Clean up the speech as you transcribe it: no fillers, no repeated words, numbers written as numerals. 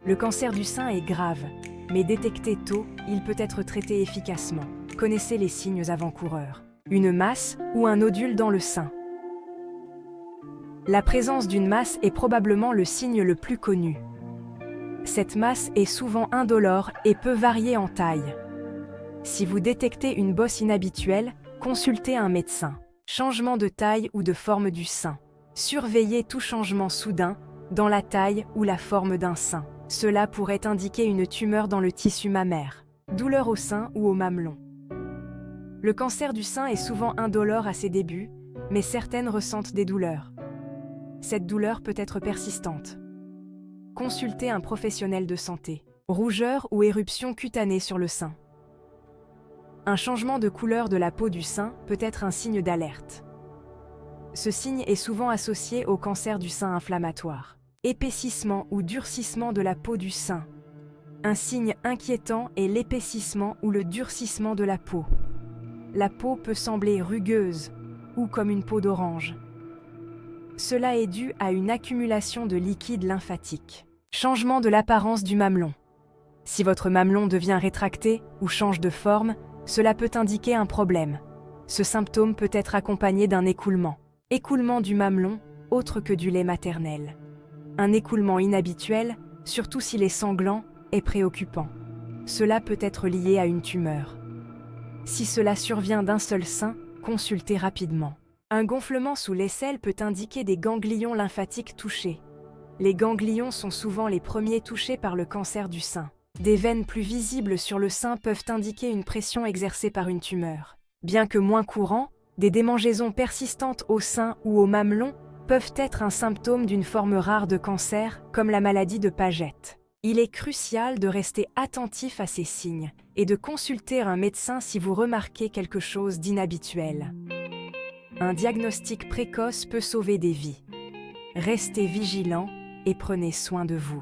Le cancer du sein est grave, mais détecté tôt, il peut être traité efficacement. Connaissez les signes avant-coureurs. Une masse ou un nodule dans le sein. La présence d'une masse est probablement le signe le plus connu. Cette masse est souvent indolore et peut varier en taille. Si vous détectez une bosse inhabituelle, consultez un médecin. Changement de taille ou de forme du sein. Surveillez tout changement soudain dans la taille ou la forme d'un sein. Cela pourrait indiquer une tumeur dans le tissu mammaire. Douleur au sein ou au mamelon. Le cancer du sein est souvent indolore à ses débuts, mais certaines ressentent des douleurs. Cette douleur peut être persistante. Consultez un professionnel de santé. Rougeur ou éruption cutanée sur le sein. Un changement de couleur de la peau du sein peut être un signe d'alerte. Ce signe est souvent associé au cancer du sein inflammatoire. Épaississement ou durcissement de la peau du sein. Un signe inquiétant est l'épaississement ou le durcissement de la peau. La peau peut sembler rugueuse ou comme une peau d'orange. Cela est dû à une accumulation de liquide lymphatique. Changement de l'apparence du mamelon. Si votre mamelon devient rétracté ou change de forme, cela peut indiquer un problème. Ce symptôme peut être accompagné d'un écoulement. Écoulement du mamelon, autre que du lait maternel. Un écoulement inhabituel, surtout s'il est sanglant, est préoccupant. Cela peut être lié à une tumeur. Si cela survient d'un seul sein, consultez rapidement. Un gonflement sous l'aisselle peut indiquer des ganglions lymphatiques touchés. Les ganglions sont souvent les premiers touchés par le cancer du sein. Des veines plus visibles sur le sein peuvent indiquer une pression exercée par une tumeur. Bien que moins courants, des démangeaisons persistantes au sein ou au mamelon peuvent être un symptôme d'une forme rare de cancer, comme la maladie de Paget. Il est crucial de rester attentif à ces signes et de consulter un médecin si vous remarquez quelque chose d'inhabituel. Un diagnostic précoce peut sauver des vies. Restez vigilants et prenez soin de vous.